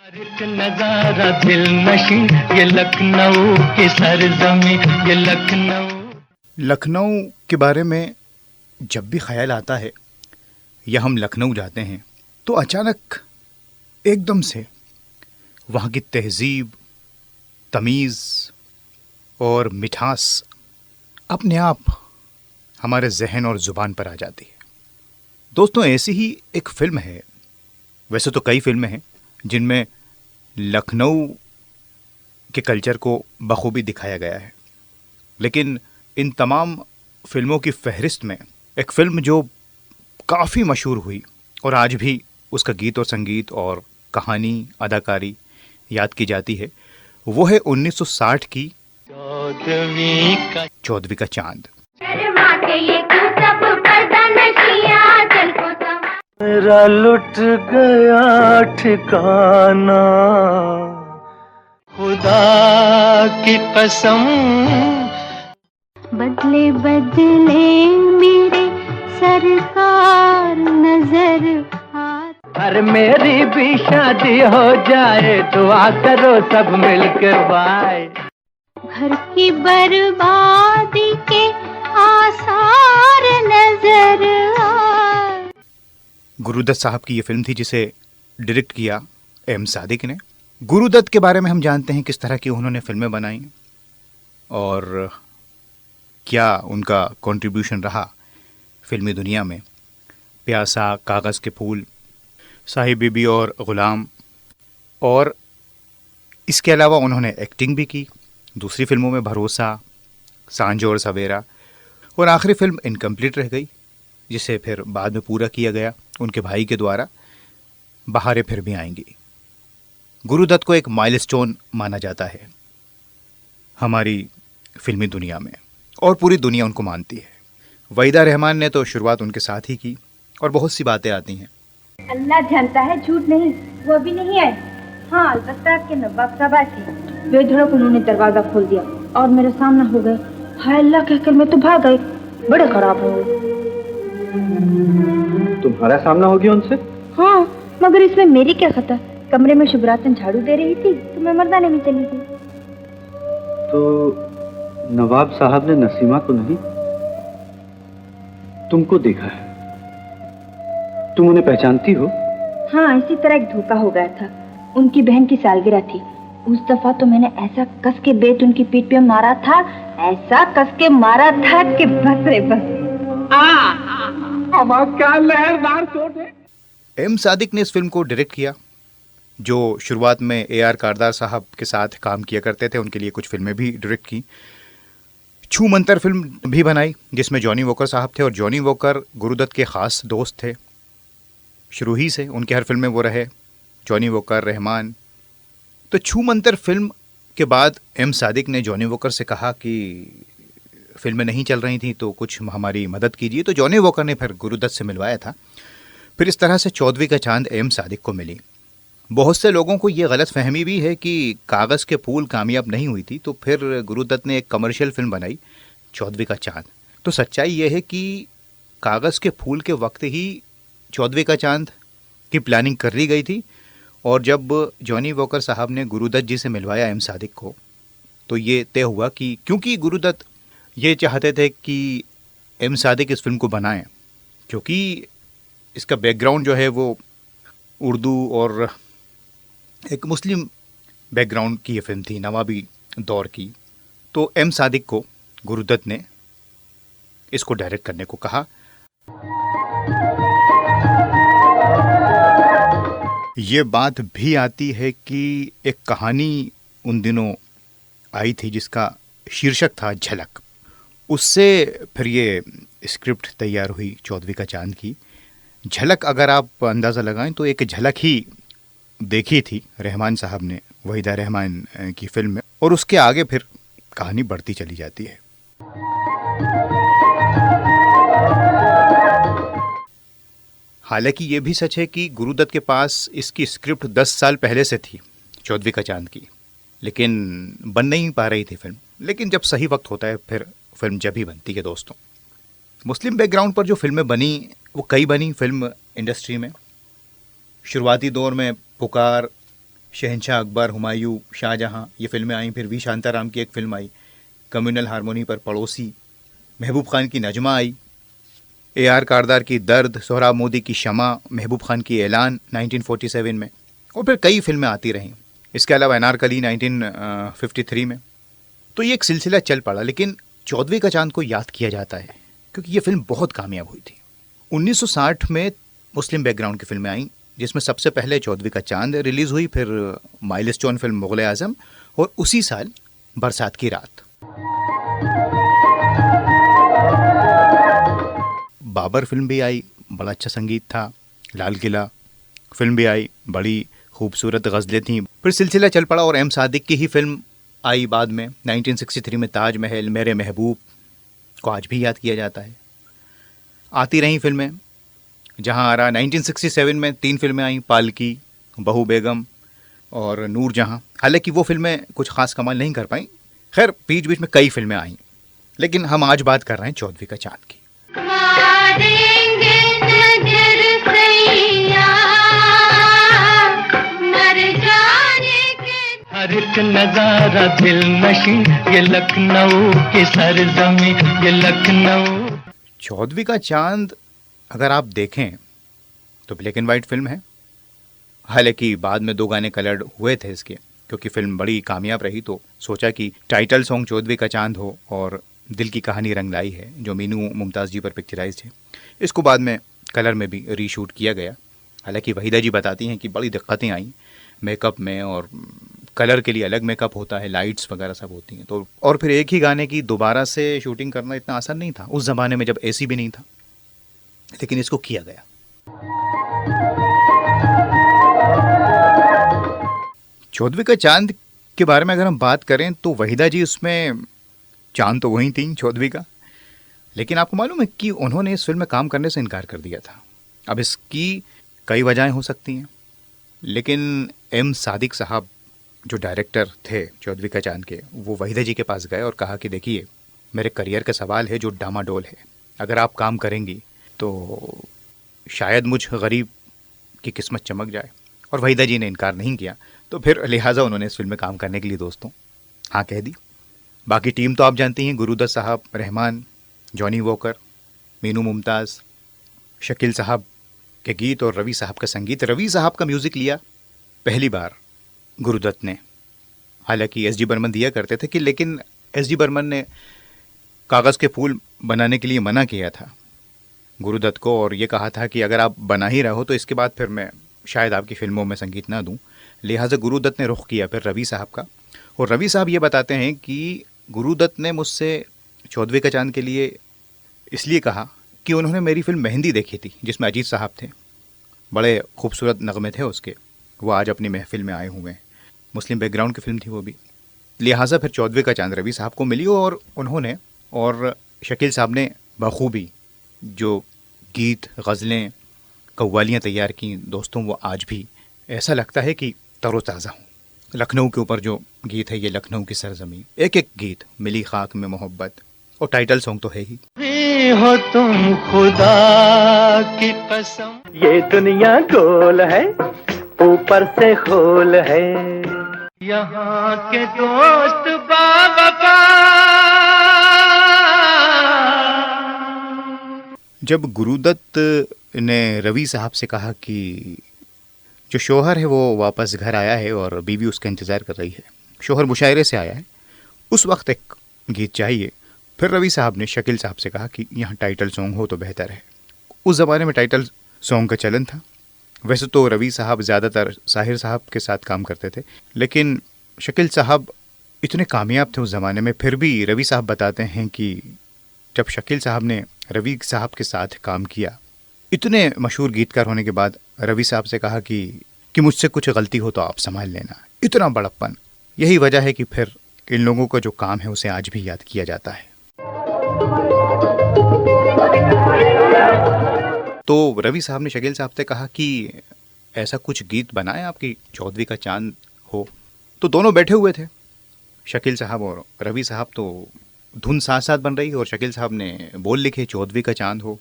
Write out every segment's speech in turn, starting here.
एक नजारा दिल नशी, ये लखनऊ की सरजमी, ये लखनऊ के बारे में जब भी ख्याल आता है या हम लखनऊ जाते हैं तो अचानक एकदम से वहाँ की तहजीब, तमीज़ और मिठास अपने आप हमारे जहन और ज़ुबान पर आ जाती है। दोस्तों, ऐसी ही एक फ़िल्म है, वैसे तो कई फ़िल्में हैं जिनमें लखनऊ के कल्चर को बखूबी दिखाया गया है, लेकिन इन तमाम फ़िल्मों की फ़हरिस्त में एक फ़िल्म जो काफ़ी मशहूर हुई और आज भी उसका गीत और संगीत और कहानी, अदाकारी याद की जाती है, वो है 1960 की चौदवी का चांद। मेरा लुट गया ठिकाना, खुदा की कसम। बदले बदले मेरे सरकार नजर हाथ। अरे मेरी भी शादी हो जाए, दुआ करो सब मिलकर भाई। घर की बर्बादी के आसार नजर आए। गुरुदत्त साहब की ये फिल्म थी जिसे डायरेक्ट किया एम सादिक ने। गुरुदत्त के बारे में हम जानते हैं किस तरह की उन्होंने फिल्में बनाई और क्या उनका कंट्रीब्यूशन रहा फिल्मी दुनिया में। प्यासा, कागज़ के फूल, साहिब बीबी और ग़ुलाम, और इसके अलावा उन्होंने एक्टिंग भी की दूसरी फिल्मों में, भरोसा, सांझ और सवेरा, और आखिरी फिल्म इनकम्प्लीट रह गई जिसे फिर बाद में पूरा किया गया उनके भाई के द्वारा, बहारें फिर भी आएंगी। गुरुदत्त को एक माइलस्टोन माना जाता है हमारी फिल्मी दुनिया में और पूरी दुनिया उनको मानती है। वहीदा रहमान ने तो शुरुआत उनके साथ ही की और बहुत सी बातें आती हैं। अल्लाह जानता है, झूठ नहीं, वो भी नहीं है। हाँ, अलबत्ता के नवाब साहब आए थे। बेधड़क उन्होंने दरवाजा खोल दिया और मेरे सामने हो गए। हाय अल्लाह कहकर मैं तो भाग गई। बड़े खराब हो गए। तुम्हारा सामना हो गया उनसे? हाँ, मगर इसमें मेरी क्या खता। कमरे में शुभरातन झाड़ू दे रही थी तो मैं मर्दाने में चली गई। तो नवाब साहब ने नसीमा को नहीं, तुमको देखा है। तुम उन्हें पहचानती हो? हाँ, इसी तरह एक धोखा हो गया था। उनकी बहन की सालगिरह थी। उस दफा तो मैंने ऐसा कस के बेत उनकी पीठ पे मारा था, ऐसा कस के मारा था कि बस रे बस। क्या लहरदार चोट है। एम सादिक ने इस फिल्म को डायरेक्ट किया, जो शुरुआत में AR कारदार साहब के साथ काम किया करते थे। उनके लिए कुछ फिल्में भी डायरेक्ट की। छू मंतर फिल्म भी बनाई जिसमें जॉनी वॉकर साहब थे, और जॉनी वॉकर गुरुदत्त के ख़ास दोस्त थे शुरू ही से। उनके हर फिल्म में वो रहे, जॉनी वॉकर, रहमान। तो छू मंतर फिल्म के बाद एम सादिक ने जॉनी वॉकर से कहा कि फिल्में नहीं चल रही थी तो कुछ हमारी मदद कीजिए। तो जॉनी वॉकर ने फिर गुरुदत्त से मिलवाया था। फिर इस तरह से चौदवी का चांद एम सादिक को मिली। बहुत से लोगों को ये गलत फहमी भी है कि कागज़ के फूल कामयाब नहीं हुई थी तो फिर गुरुदत्त ने एक कमर्शियल फिल्म बनाई चौदवी का चांद। तो सच्चाई ये है कि कागज़ के फूल के वक्त ही चौदवी का चांद की प्लानिंग कर ली गई थी, और जब जॉनी वॉकर साहब ने गुरुदत्त जी से मिलवाया एम सादिक को तो ये तय हुआ कि क्योंकि गुरुदत्त ये चाहते थे कि एम सादिक इस फिल्म को बनाएं, क्योंकि इसका बैकग्राउंड जो है वो उर्दू और एक मुस्लिम बैकग्राउंड की ये फिल्म थी, नवाबी दौर की। तो एम सादिक को गुरुदत्त ने इसको डायरेक्ट करने को कहा। ये बात भी आती है कि एक कहानी उन दिनों आई थी जिसका शीर्षक था झलक। उससे फिर ये स्क्रिप्ट तैयार हुई चौदवी का चांद की। झलक अगर आप अंदाज़ा लगाएं तो एक झलक ही देखी थी रहमान साहब ने वहीदा रहमान की फिल्म में, और उसके आगे फिर कहानी बढ़ती चली जाती है। हालांकि ये भी सच है कि गुरुदत्त के पास इसकी स्क्रिप्ट 10 साल पहले से थी चौदवी का चांद की, लेकिन बन नहीं पा रही थी फिल्म। लेकिन जब सही वक्त होता है फिर फिल्म जब ही बनती है। दोस्तों, मुस्लिम बैकग्राउंड पर जो फिल्में बनी वो कई बनी फिल्म इंडस्ट्री में। शुरुआती दौर में पुकार, शहंशाह अकबर, हुमायूं, शाहजहां, ये फिल्में आई। फिर वी शांताराम की एक फिल्म आई कम्युनल हारमोनी पर, पड़ोसी। महबूब खान की नजमा आई, AR कारदार की दर्द, सोहराब मोदी की शमा, महबूब खान की ऐलान 1947 में, और फिर कई फिल्में आती रहीं। इसके अलावा अनारकली 1953 में। तो ये एक सिलसिला चल पड़ा, लेकिन चौदहवीं का चांद को याद किया जाता है क्योंकि ये फिल्म बहुत कामयाब हुई थी। 1960 में मुस्लिम बैकग्राउंड की फिल्में आई, जिसमें सबसे पहले चौदहवीं का चांद रिलीज हुई, फिर माइलस्टोन फिल्म मुगल आजम, और उसी साल बरसात की रात। बाबर फिल्म भी आई, बड़ा अच्छा संगीत था। लाल किला फिल्म भी आई, बड़ी खूबसूरत गज़लें थीं। फिर सिलसिला चल पड़ा और M सादिक की ही फिल्म आई बाद में 1963 में, ताज महल, मेरे महबूब, को आज भी याद किया जाता है। आती रहीं फिल्में, जहां आ रहा 1967 में 3 फिल्में आई, पालकी, बहू बेगम और नूर जहां। हालांकि वो फिल्में कुछ खास कमाल नहीं कर पाई। खैर बीच बीच में कई फिल्में आई, लेकिन हम आज बात कर रहे हैं चौदहवीं का चांद की। मारेंगे नजर सैया, मर जाने के। हर एक नजारा दिल नशीं, ये लखनऊ की सरजमी, ये लखनऊ। चौदहवीं का चांद अगर आप देखें तो ब्लैक एंड वाइट फिल्म है। हालांकि बाद में 2 गाने कलर्ड हुए थे इसके, क्योंकि फिल्म बड़ी कामयाब रही तो सोचा कि टाइटल सॉन्ग चौदहवीं का चांद हो और दिल की कहानी रंग लाई है, जो मीनू मुमताज़ जी पर पिक्चराइज है। इसको बाद में कलर में भी रीशूट किया गया। हालांकि वहीदा जी बताती हैं कि बड़ी दिक्कतें आई मेकअप में, और कलर के लिए अलग मेकअप होता है, लाइट्स वगैरह सब होती हैं। तो और फिर एक ही गाने की दोबारा से शूटिंग करना इतना आसान नहीं था उस ज़माने में, जब AC भी नहीं था, लेकिन इसको किया गया। चौदहवीं का चांद के बारे में अगर हम बात करें तो वहीदा जी उसमें चांद तो वही थी चौदहवीं का, लेकिन आपको मालूम है कि उन्होंने इस फिल्म में काम करने से इनकार कर दिया था। अब इसकी कई वजहें हो सकती हैं, लेकिन M सादिक साहब जो डायरेक्टर थे चौदहवीं का चांद के, वो वहीदा जी के पास गए और कहा कि देखिए मेरे करियर का सवाल है जो डामाडोल है, अगर आप काम करेंगी तो शायद मुझ गरीब की किस्मत चमक जाए। और वहीदा जी ने इनकार नहीं किया, तो फिर लिहाजा उन्होंने इस फिल्म में काम करने के लिए दोस्तों हाँ कह दी। बाकी टीम तो आप जानती हैं, गुरुदत्त साहब, रहमान, जॉनी वॉकर, मीनू मुमताज़, शकील साहब के गीत और रवि साहब का संगीत। रवि साहब का म्यूज़िक लिया पहली बार गुरुदत्त ने। हालांकि S.G. बर्मन दिया करते थे लेकिन S.G. बर्मन ने कागज़ के फूल बनाने के लिए मना किया था गुरुदत्त को, और ये कहा था कि अगर आप बना ही रहो तो इसके बाद फिर मैं शायद आपकी फ़िल्मों में संगीत ना दूं। लिहाजा गुरुदत्त ने रुख किया फिर रवि साहब का। और रवि साहब ये बताते हैं कि गुरुदत्त ने मुझसे चौदहवीं का चांद के लिए इसलिए कहा कि उन्होंने मेरी फिल्म मेहंदी देखी थी, जिसमें अजीत साहब थे, बड़े खूबसूरत नगमे थे उसके, वो आज अपनी महफिल में आए हुए हैं। मुस्लिम बैकग्राउंड की फिल्म थी वो भी। लिहाजा फिर चौदहवीं का चांद रवि साहब को मिली, और उन्होंने और शकील साहब ने बखूबी जो गीत, गज़लें, कव्वालियाँ तैयार की दोस्तों, वो आज भी ऐसा लगता है कि तरोताज़ा हूँ। लखनऊ के ऊपर जो गीत है, ये लखनऊ की सरजमी, एक एक गीत, मिली खाक में मोहब्बत, और टाइटल सॉन्ग तो है ही। हो तुम खुदा की कसम, ये दुनिया गोल है, ऊपर से खोल है, यहाँ के दोस्त बाबा। जब गुरुदत्त ने रवि साहब से कहा कि जो शोहर है वो वापस घर आया है और बीवी उसका इंतज़ार कर रही है, शोहर मुशायरे से आया है, उस वक्त एक गीत चाहिए, फिर रवि साहब ने शकील साहब से कहा कि यहाँ टाइटल सॉन्ग हो तो बेहतर है। उस ज़माने में टाइटल सॉन्ग का चलन था। वैसे तो रवि साहब ज़्यादातर साहिर साहब के साथ काम करते थे, लेकिन शकील साहब इतने कामयाब थे उस ज़माने में। फिर भी रवि साहब बताते हैं कि जब शकील साहब ने रवि साहब के साथ काम किया, इतने मशहूर गीतकार होने के बाद रवि साहब से कहा कि मुझसे कुछ गलती हो तो आप संभाल लेना। इतना बड़प्पन, यही वजह है कि फिर इन लोगों का जो काम है उसे आज भी याद किया जाता है। तो रवि साहब ने शकील साहब से कहा कि ऐसा कुछ गीत बनाए आपकी चौदहवीं का चांद हो। तो दोनों बैठे हुए थे, शकील साहब और रवि साहब, तो धुन साथ साथ बन रही और शकील साहब ने बोल लिखे चौदहवीं का चांद हो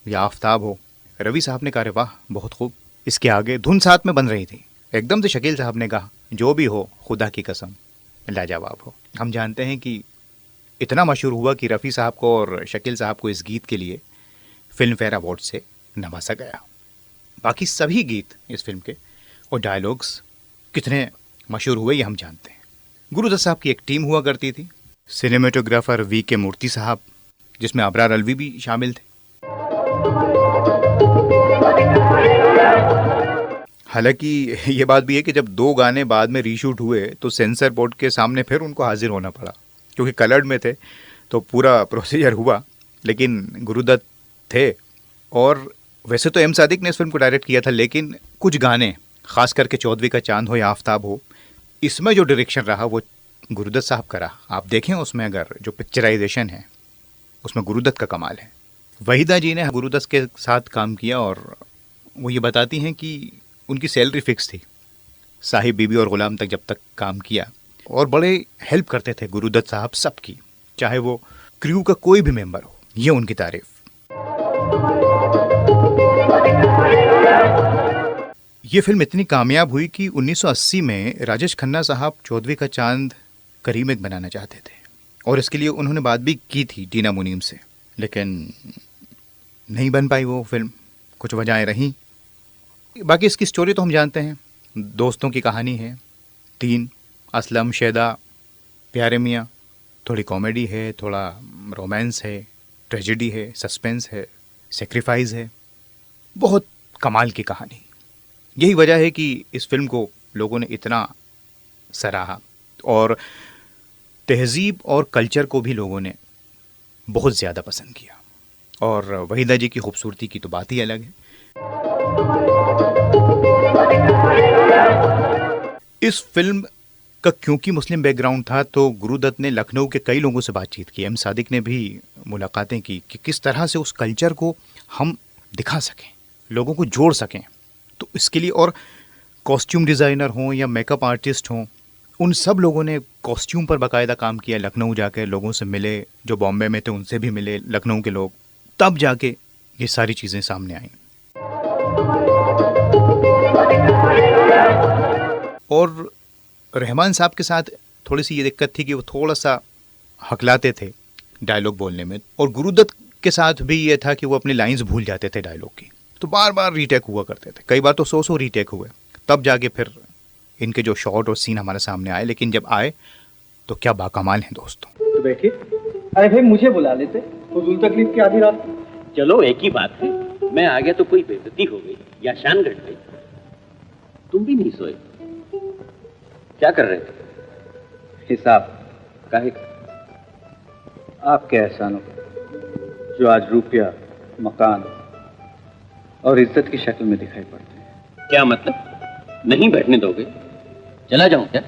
या आफ्ताब हो। रवि साहब ने कहा वाह बहुत खूब। इसके आगे धुन साथ में बन रही थी, एकदम से शकील साहब ने कहा, जो भी हो खुदा की कसम लाजवाब हो। हम जानते हैं कि इतना मशहूर हुआ कि रफ़ी साहब को और शकील साहब को इस गीत के लिए फिल्म फेयर अवार्ड से नवाजा गया। बाकी सभी गीत इस फिल्म के और डायलॉग्स कितने मशहूर हुए ये हम जानते हैं। गुरुदत्त साहब की एक टीम हुआ करती थी, सिनेमेटोग्राफर वी.के. मूर्ति साहब, जिसमें अबरार अलवी भी शामिल थे। हालांकि ये बात भी है कि जब 2 गाने बाद में रीशूट हुए तो सेंसर बोर्ड के सामने फिर उनको हाजिर होना पड़ा, क्योंकि कलर्ड में थे तो पूरा प्रोसीजर हुआ, लेकिन गुरुदत्त थे। और वैसे तो एम सादिक ने इस फिल्म को डायरेक्ट किया था, लेकिन कुछ गाने, खास करके चौदहवीं का चांद हो या आफ्ताब हो, इसमें जो डायरेक्शन रहा वो गुरुदत्त साहब का रहा। आप देखें उसमें अगर जो पिक्चराइजेशन है उसमें गुरुदत्त का कमाल है। वहीदा जी ने गुरुदत्त के साथ काम किया और वो ये बताती हैं कि उनकी सैलरी फिक्स थी। साहिब बीबी और गुलाम तक जब तक काम किया, और बड़े हेल्प करते थे गुरुदत्त साहब सबकी, चाहे वो क्रू का कोई भी मेंबर हो। ये उनकी तारीफ। ये फिल्म इतनी कामयाब हुई कि 1980 में राजेश खन्ना साहब चौदहवीं का चांद का रीमेक बनाना चाहते थे, और इसके लिए उन्होंने बात भी की थी टीना मुनीम से, लेकिन नहीं बन पाई वो फिल्म, कुछ वजहें रहीं। बाकी इसकी स्टोरी तो हम जानते हैं, दोस्तों की कहानी है, 3 असलम, शेदा, प्यारे मियाँ। थोड़ी कॉमेडी है, थोड़ा रोमांस है, ट्रेजेडी है, सस्पेंस है, सेक्रीफाइस है, बहुत कमाल की कहानी। यही वजह है कि इस फिल्म को लोगों ने इतना सराहा, और तहजीब और कल्चर को भी लोगों ने बहुत ज़्यादा पसंद किया। और वहीदा जी की खूबसूरती की तो बात ही अलग है। इस फिल्म का क्योंकि मुस्लिम बैकग्राउंड था तो गुरुदत्त ने लखनऊ के कई लोगों से बातचीत की, एम सादिक ने भी मुलाकातें की कि किस तरह से उस कल्चर को हम दिखा सकें, लोगों को जोड़ सकें। तो इसके लिए, और कॉस्ट्यूम डिज़ाइनर हों या मेकअप आर्टिस्ट हों, उन सब लोगों ने कॉस्ट्यूम पर बाकायदा काम किया। लखनऊ जाके लोगों से मिले, जो बॉम्बे में थे उनसे भी मिले, लखनऊ के लोग, तब जाके ये सारी चीज़ें सामने आईं। और रहमान साहब के साथ थोड़ी सी ये दिक्कत थी कि वो थोड़ा सा हकलाते थे डायलॉग बोलने में, और गुरुदत्त के साथ भी ये था कि वो अपनी लाइंस भूल जाते थे डायलॉग की, तो बार बार रीटेक हुआ करते थे। कई बार तो 100 रीटेक हुए, तब जाके फिर इनके जो शॉट और सीन हमारे सामने आए। लेकिन जब आए तो क्या बाकमाल हैं दोस्तों। तो बैठिए। अरे भाई मुझे बुला लेते, फजूल तकलीफ की आधी रात। चलो एक ही बात है, मैं आ गया तो कोई बेइज्जती हो गई या शान घट गई। तुम भी नहीं सोए, क्या कर रहे थे? हिसाब काहे? आपके एहसानों जो आज रुपया, मकान और इज्जत की शक्ल में दिखाई पड़ते हैं। क्या मतलब? नहीं बैठने दोगे? चला जाऊं क्या?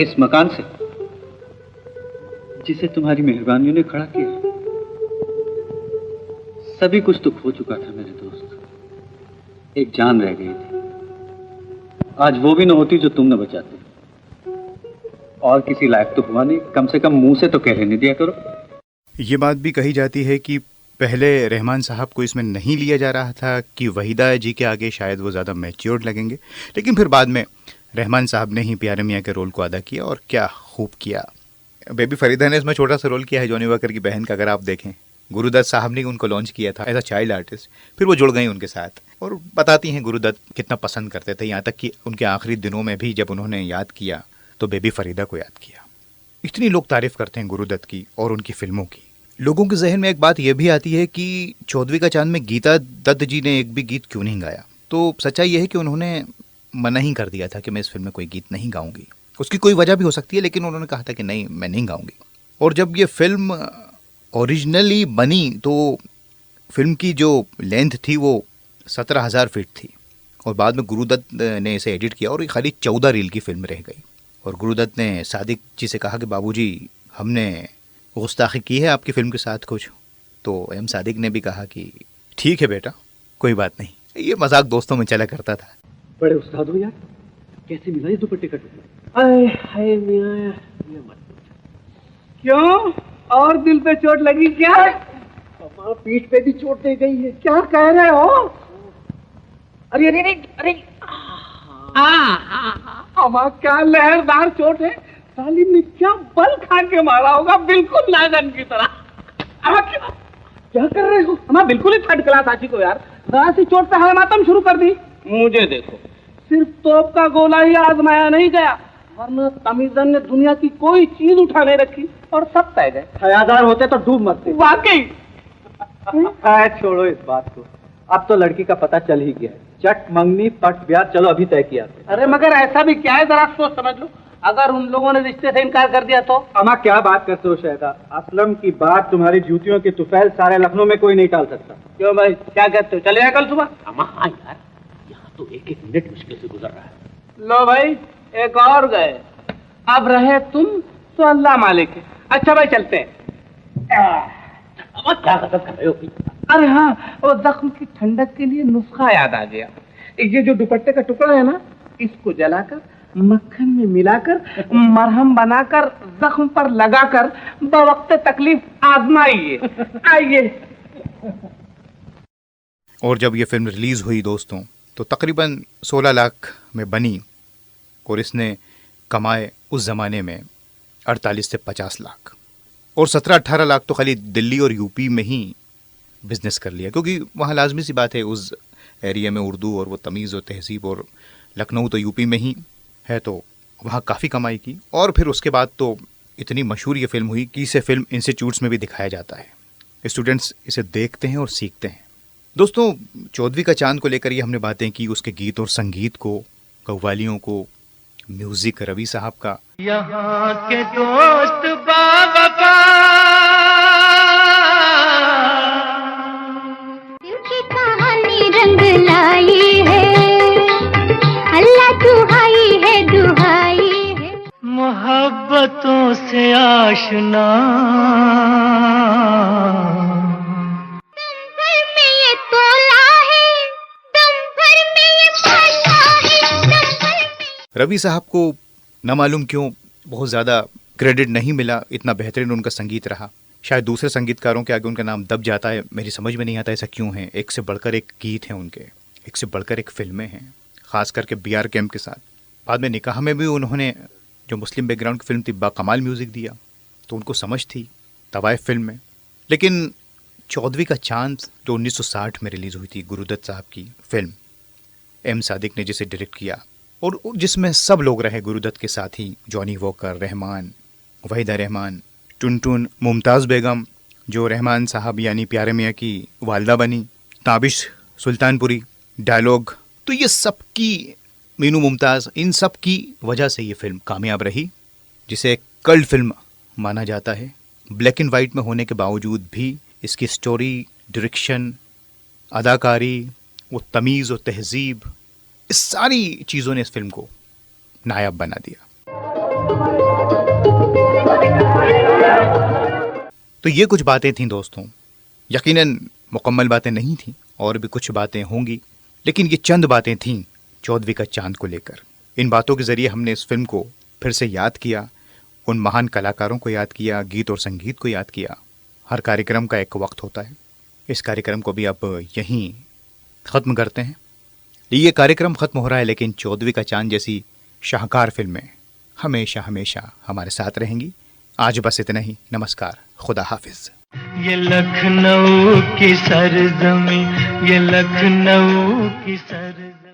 इस मकान से जिसे तुम्हारी मेहरबानियों ने खड़ा किया, सभी कुछ तो खो चुका था मेरे दोस्त। एक जान रह गई थी, आज वो भी न होती जो तुम न बचाते। और किसी लायक तो हुआ नहीं, कम से कम मुंह से तो कह लेने दिया करो। ये बात भी कही जाती है कि पहले रहमान साहब को इसमें नहीं लिया जा रहा था कि वहीदा जी के आगे शायद वो ज़्यादा मैच्योर्ड लगेंगे, लेकिन फिर बाद में रहमान साहब ने ही प्यारे मियाँ के रोल को अदा किया, और क्या खूब किया। बेबी फरीदा ने इसमें छोटा सा रोल किया है, जॉनी वॉकर की बहन का। अगर आप देखें, गुरुदत्त साहब ने उनको लॉन्च किया था एज अ चाइल्ड आर्टिस्ट, फिर वो जुड़ गई उनके साथ, और बताती हैं गुरुदत्त कितना पसंद करते थे, यहाँ तक कि उनके आखिरी दिनों में भी जब उन्होंने याद किया तो बेबी फरीदा को याद किया। इतनी लोग तारीफ करते हैं गुरुदत्त की और उनकी फिल्मों की। लोगों के जहन में एक बात यह भी आती है कि चौदहवीं का चांद में गीता दत्त जी ने एक भी गीत क्यों नहीं गाया। तो सच्चाई यह है कि उन्होंने मना ही कर दिया था कि मैं इस फिल्म में कोई गीत नहीं गाऊंगी। उसकी कोई वजह भी हो सकती है, लेकिन उन्होंने कहा था कि नहीं, मैं नहीं गाऊंगी। और जब ये फिल्म ओरिजिनली बनी तो फिल्म की जो लेंथ थी वो 17,000 फीट थी, और बाद में गुरुदत्त ने इसे एडिट किया और ये खाली 14 रील की फिल्म रह गई। और गुरुदत्त ने सादिक जी से कहा कि बाबूजी, हमने गुस्ताखी की है आपकी फिल्म के साथ कुछ। तो एम सादिक ने भी कहा कि ठीक है बेटा, कोई बात नहीं। ये मजाक दोस्तों में चला करता था। बड़े उस्ताद हो यार, कैसे मिला ये दुपट्टे का टुकड़ा? आए हाय मियां, ये मत पूछो। क्यों, और दिल पे चोट लगी क्या? पापा पीठ पे भी चोट दे गई है। क्या कह रहे हो? अरे अरे अरे अरे हमारा क्या लहरदार चोट है, साली ने क्या बल खा के मारा होगा, बिल्कुल नागन की तरह। क्या कर रहे हो? हमारा बिल्कुल ही थर्ड क्लास आशी को यार, जरा सी चोट पे हमें मातम शुरू कर दी। मुझे देखो, सिर्फ तोप का गोला ही आजमाया नहीं गया, वरना तमीजन ने दुनिया की कोई चीज उठा नहीं रखी और सब तय गए। हयादार होते तो डूब मरते। वाकई। छोड़ो इस बात को, अब तो लड़की का पता चल ही गया है। चट मंगनी पट ब्याह, चलो अभी तय किया। अरे मगर ऐसा भी क्या है, जरा सोच समझ लो, अगर उन लोगों ने रिश्ते से इनकार कर दिया तो? अम्मा क्या बात करते हो शहदा, असलम की बात तुम्हारी जूतियों की तुफैल सारे लखनऊ में कोई नहीं टाल सकता। क्यों भाई, क्या कहते हो, चले जाए कल सुबह? अम्मा हाँ यार, यहाँ तो एक एक मिनट मुश्किल से गुजर रहा है। लो भाई, एक और गए, अब रहे तुम तो अल्लाह मालिक है। अच्छा भाई चलते हैं। अम्मा क्या गजब कर रहे हो? अरे हाँ, वो जख्म की ठंडक के लिए नुस्खा याद आ गया। ये जो दुपट्टे का टुकड़ा है ना, इसको जलाकर मक्खन में मिलाकर मरहम बनाकर जख्म पर लगाकर बवक्त तकलीफ आजमाइए। आइए। और जब ये फिल्म रिलीज़ हुई दोस्तों, तो तकरीबन 16 लाख में बनी और इसने कमाए उस ज़माने में 48 से 50 लाख, और 17-18 लाख तो खाली दिल्ली और यूपी में ही बिजनेस कर लिया, क्योंकि वहाँ लाजमी सी बात है उस एरिया में उर्दू और वो तमीज़ और तहजीब, और लखनऊ तो यूपी में ही है, तो वहाँ काफ़ी कमाई की। और फिर उसके बाद तो इतनी मशहूर ये फिल्म हुई कि इसे फिल्म इंस्टीट्यूट्स में भी दिखाया जाता है, स्टूडेंट्स इसे देखते हैं और सीखते हैं। दोस्तों, चौदहवीं का चांद को लेकर ये हमने बातें की, उसके गीत और संगीत को, कव्वालियों को, म्यूजिक रवि साहब का। यहाँ के दोस्त बाबा दिल की कहानी रंग लाई है, अल्लाह दुहाई है दुहाई है, मोहब्बतों से आशना, दम भर में ये तोला है, दम भर में ये पाला है, दम भर में। रवि साहब को न मालूम क्यों बहुत ज़्यादा क्रेडिट नहीं मिला, इतना बेहतरीन उनका संगीत रहा। शायद दूसरे संगीतकारों के आगे उनका नाम दब जाता है, मेरी समझ में नहीं आता ऐसा क्यों है। एक से बढ़कर एक गीत हैं उनके, एक से बढ़कर एक फिल्में हैं, ख़ास करके BR कैम्प के साथ। बाद में निकाह में भी उन्होंने, जो मुस्लिम बैकग्राउंड की फिल्म थी, बाकमाल म्यूज़िक दिया, तो उनको समझ थी तवाइफ फिल्म में। लेकिन 14वीं का चांद जो 1960 में रिलीज़ हुई थी, गुरुदत्त साहब की फिल्म, M सादिक ने जिसे डायरेक्ट किया, और जिसमें सब लोग रहे गुरुदत्त के साथ ही, जॉनी वॉकर, रहमान, वहीदा रहमान, टुनटुन, मुमताज़ बेगम जो रहमान साहब यानी प्यारे मियाँ की वालदा बनी, ताबिश सुल्तानपुरी, डायलॉग, तो ये सब की, मीनू मुमताज़, इन सब की वजह से ये फिल्म कामयाब रही, जिसे एक कल्ट फिल्म माना जाता है। ब्लैक एंड वाइट में होने के बावजूद भी इसकी स्टोरी, डायरेक्शन, अदाकारी, वो तमीज़ और तहजीब, इस सारी चीज़ों ने इस फिल्म को नायाब बना दिया। तो ये कुछ बातें थीं दोस्तों, यकीनन मुकम्मल बातें नहीं थीं, और भी कुछ बातें होंगी, लेकिन ये चंद बातें थीं 14वीं का चांद को लेकर। इन बातों के ज़रिए हमने इस फिल्म को फिर से याद किया, उन महान कलाकारों को याद किया, गीत और संगीत को याद किया। हर कार्यक्रम का एक वक्त होता है, इस कार्यक्रम को भी अब यहीं ख़त्म करते हैं। ये कार्यक्रम ख़त्म हो रहा है, लेकिन 14वीं का चांद जैसी शाहकार फिल्में हमेशा हमेशा हमारे साथ रहेंगी। आज बस इतना ही, नमस्कार, खुदा हाफिज़। ये लखनऊ की सरजमी, ये लखनऊ की सरजमी।